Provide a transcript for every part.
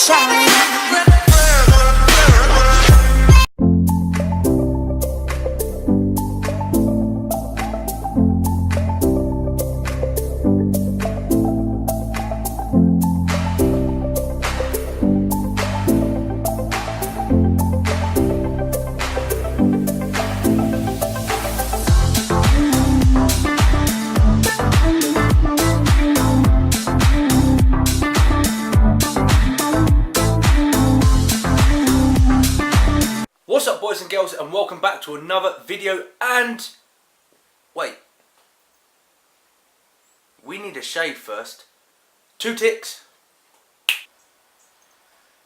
shine. What's up, boys and girls, and welcome back to another video. And wait, we need a shave first. 2 ticks.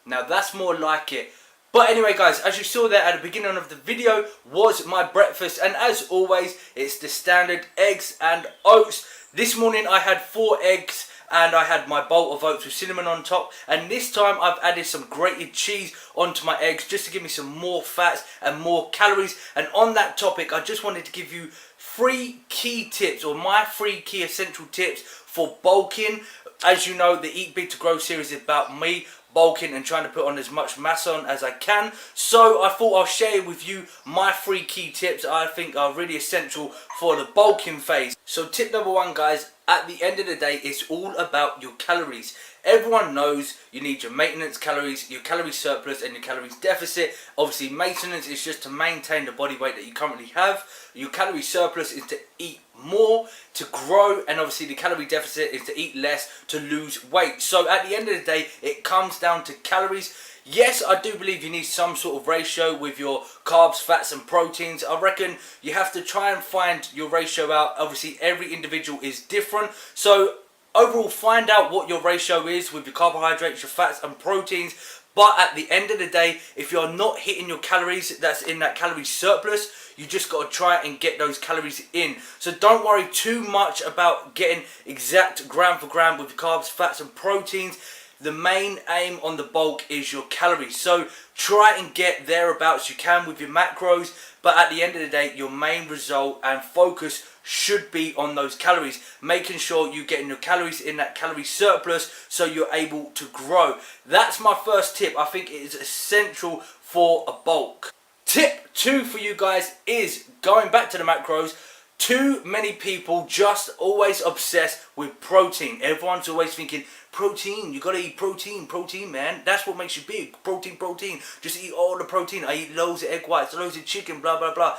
Now that's more like it. But anyway guys, as you saw there at the beginning of the video was my breakfast, and as always it's the standard eggs and oats. This morning I had 4 eggs and I had my bowl of oats with cinnamon on top, and this time I've added some grated cheese onto my eggs just to give me some more fats and more calories. And on that topic, I just wanted to give you 3 key tips, or my 3 key essential tips for bulking. As you know, the Eat Big to Grow series is about me bulking and trying to put on as much mass on as I can. So I thought I'll share with you my 3 key tips I think are really essential for the bulking phase. So tip number 1, guys, at the end of the day, it's all about your calories. Everyone knows you need your maintenance calories, your calorie surplus and your calories deficit. Obviously maintenance is just to maintain the body weight that you currently have. Your calorie surplus is to eat more to grow, and obviously the calorie deficit is to eat less to lose weight. So at the end of the day, it comes down to calories. Yes, I do believe you need some sort of ratio with your carbs, fats and proteins. I reckon you have to try and find your ratio out. Obviously every individual is different, so overall find out what your ratio is with your carbohydrates, your fats and proteins. But at the end of the day, if you're not hitting your calories that's in that calorie surplus, you just got to try and get those calories in. So don't worry too much about getting exact gram for gram with carbs, fats and proteins. The main aim on the bulk is your calories. So try and get thereabouts you can with your macros. But at the end of the day, your main result and focus should be on those calories, making sure you're getting your calories in that calorie surplus so you're able to grow. That's my first tip. I think it is essential for a bulk. Tip 2 for you guys is going back to the macros. Too many people just always obsessed with protein. Everyone's always thinking, protein, you gotta eat protein, protein, man. That's what makes you big. Protein, protein. Just eat all the protein. I eat loads of egg whites, loads of chicken, blah, blah, blah.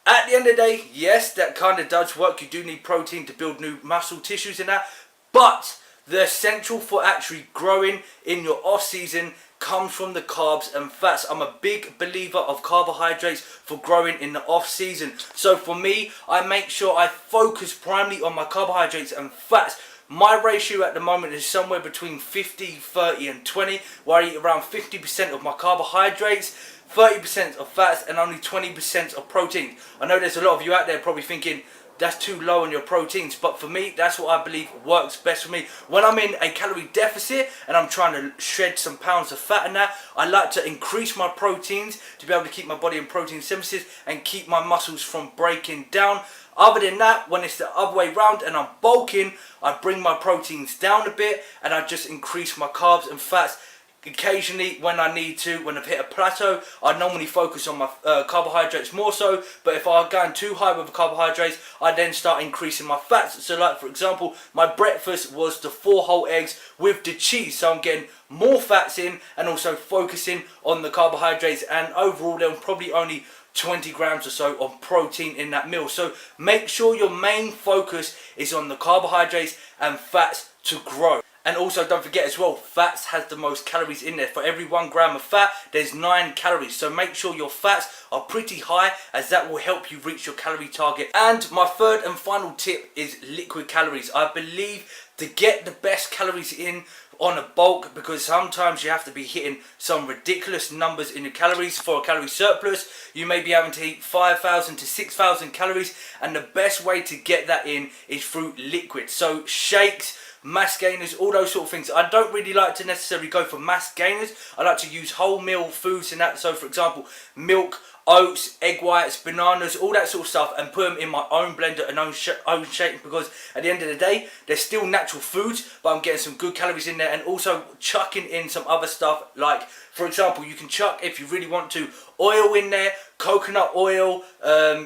At the end of the day, yes, that kind of does work. You do need protein to build new muscle tissues and that. But the essential for actually growing in your off season comes from the carbs and fats. I'm a big believer of carbohydrates for growing in the off season. So for me, I make sure I focus primarily on my carbohydrates and fats. My ratio at the moment is somewhere between 50, 30 and 20, where I eat around 50% of my carbohydrates, 30% of fats and only 20% of protein. I know there's a lot of you out there probably thinking that's too low on your proteins, but for me that's what I believe works best for me. When I'm in a calorie deficit and I'm trying to shed some pounds of fat and that, I like to increase my proteins to be able to keep my body in protein synthesis and keep my muscles from breaking down. Other than that, when it's the other way round and I'm bulking, I bring my proteins down a bit and I just increase my carbs and fats. Occasionally when I need to, when I've hit a plateau, I normally focus on my carbohydrates more so, but if I'm going too high with the carbohydrates, I then start increasing my fats. So like for example, my breakfast was the 4 whole eggs with the cheese, so I'm getting more fats in and also focusing on the carbohydrates, and overall there was probably only 20 grams or so of protein in that meal. So make sure your main focus is on the carbohydrates and fats to grow. And also don't forget as well, fats has the most calories in there. For every 1 gram of fat, there's 9 calories. So make sure your fats are pretty high, as that will help you reach your calorie target. And my third and final tip is liquid calories. I believe to get the best calories in on a bulk, because sometimes you have to be hitting some ridiculous numbers in your calories for a calorie surplus. You may be having to eat 5,000 to 6,000 calories, and the best way to get that in is through liquid. So shakes, mass gainers, all those sort of things. I don't really like to necessarily go for mass gainers. I like to use whole meal foods and that. So for example, milk, oats, egg whites, bananas, all that sort of stuff, and put them in my own blender and own shake, because at the end of the day they're still natural foods, but I'm getting some good calories in there, and also chucking in some other stuff, like for example you can chuck, if you really want to, oil in there, coconut oil,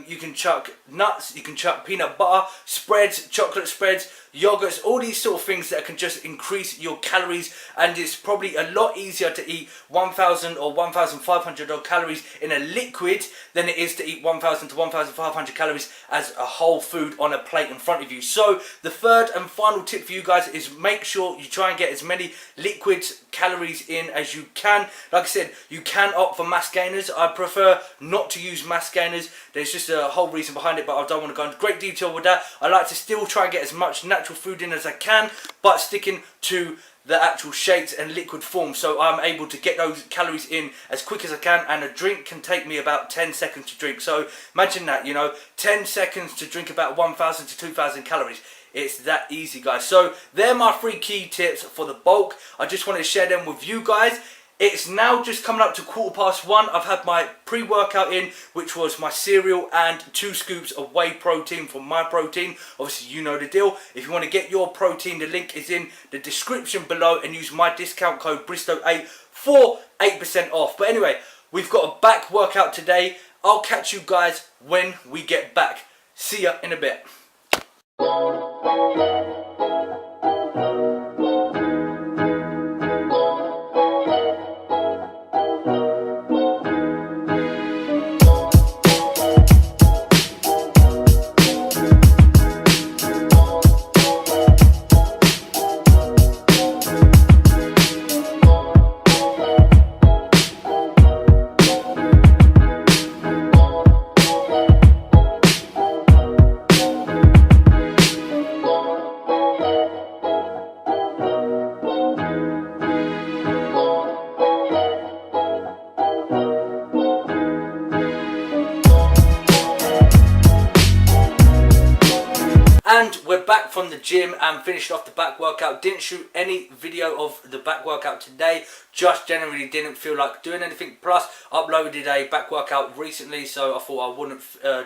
you can chuck nuts, you can chuck peanut butter, spreads, chocolate spreads, yogurts, all these sort of things that can just increase your calories, and it's probably a lot easier to eat 1,000 or 1,500 odd calories in a liquid than it is to eat 1,000 to 1,500 calories as a whole food on a plate in front of you. So the third and final tip for you guys is make sure you try and get as many liquid calories in as you can. Like I said, you can opt for mass gainers. I prefer not to use mass gainers. There's just a whole reason behind it, but I don't want to go into great detail with that. I like to still try and get as much natural food in as I can, but sticking to the actual shakes and liquid form, so I'm able to get those calories in as quick as I can, and a drink can take me about 10 seconds to drink. So imagine that, you know, 10 seconds to drink about 1,000 to 2,000 calories. It's that easy, guys. So they're my 3 key tips for the bulk. I just wanted to share them with you guys. It's now just coming up to 1:15. I've had my pre-workout in, which was my cereal and 2 scoops of whey protein from My Protein. Obviously, you know the deal. If you want to get your protein, the link is in the description below, and use my discount code Bristow8 for 8% off. But anyway, we've got a back workout today. I'll catch you guys when we get back. See ya in a bit. And we're back from the gym and finished off the back workout. Didn't shoot any video of the back workout today, just generally didn't feel like doing anything. Plus uploaded a back workout recently, so I thought I wouldn't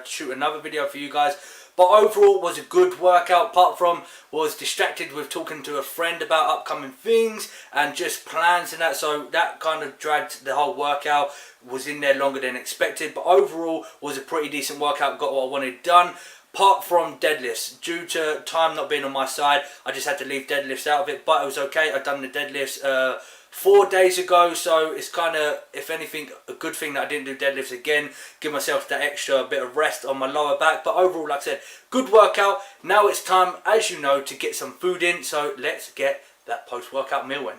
shoot another video for you guys. But overall was a good workout, apart from was distracted with talking to a friend about upcoming things and just plans and that, so that kind of dragged the whole workout, was in there longer than expected. But overall was a pretty decent workout, got what I wanted done. Apart from deadlifts, due to time not being on my side, I just had to leave deadlifts out of it, but it was okay. I've done the deadlifts 4 days ago, so it's kind of, if anything, a good thing that I didn't do deadlifts again, give myself that extra bit of rest on my lower back. But overall, like I said, good workout. Now it's time, as you know, to get some food in, so let's get that post-workout meal in.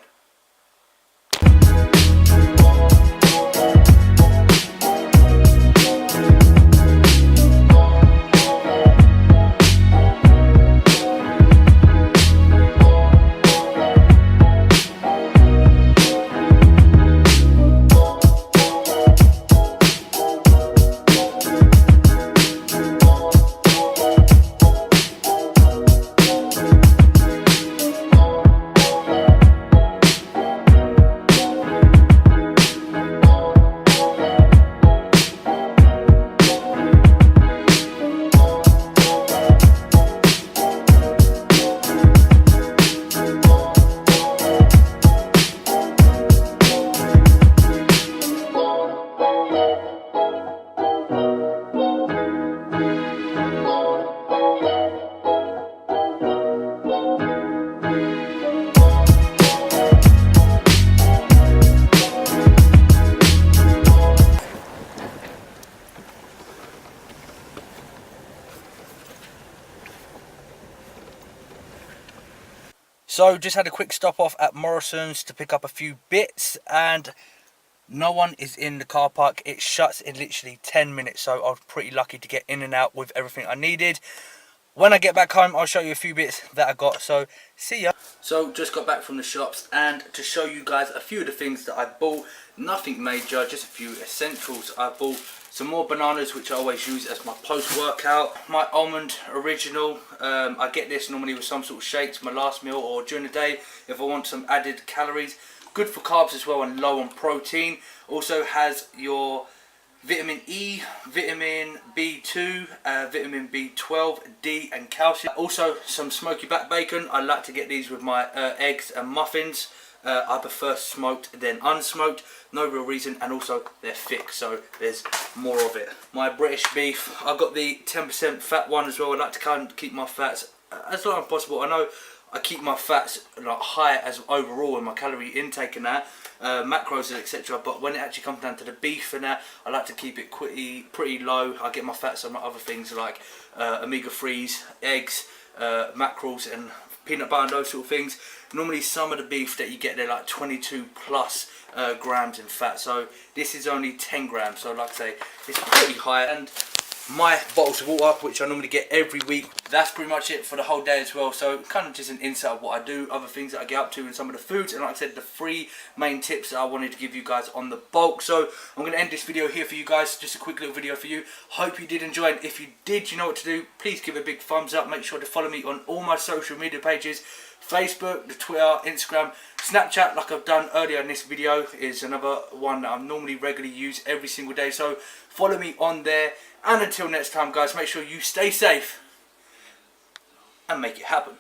So just had a quick stop off at Morrison's to pick up a few bits, and no one is in the car park. It shuts in literally 10 minutes, so I was pretty lucky to get in and out with everything I needed. When I get back home, I'll show you a few bits that I got, so see ya. So just got back from the shops, and to show you guys a few of the things that I bought, nothing major, just a few essentials. I bought some more bananas, which I always use as my post-workout. My almond original, I get this normally with some sort of shakes, my last meal, or during the day if I want some added calories. Good for carbs as well and low on protein. Also has your vitamin E, vitamin B2, vitamin B12, D and calcium. Also some smoky back bacon. I like to get these with my eggs and muffins. I prefer smoked than unsmoked, no real reason, and also they're thick, so there's more of it. My British beef, I've got the 10% fat one as well. I like to kind of keep my fats as low as possible. I know I keep my fats like high as overall in my calorie intake and that, macros and etc. But when it actually comes down to the beef and that, I like to keep it pretty low. I get my fats on my other things like omega-3s, eggs, mackerels and peanut butter and those sort of things. Normally some of the beef that you get, they're like 22 plus grams in fat, so this is only 10 grams, so like I say, it's pretty high. And my bottles of water, which I normally get every week, that's pretty much it for the whole day as well. So kind of just an insight of what I do, other things that I get up to, and some of the foods, and like I said, the 3 main tips that I wanted to give you guys on the bulk. So I'm going to end this video here for you guys, just a quick little video for you. Hope you did enjoy, and if you did, you know what to do. Please give a big thumbs up. Make sure to follow me on all my social media pages: Facebook, the Twitter, Instagram, Snapchat, like I've done earlier in this video, is another one that I normally regularly use every single day. So follow me on there. And until next time, guys, make sure you stay safe and make it happen.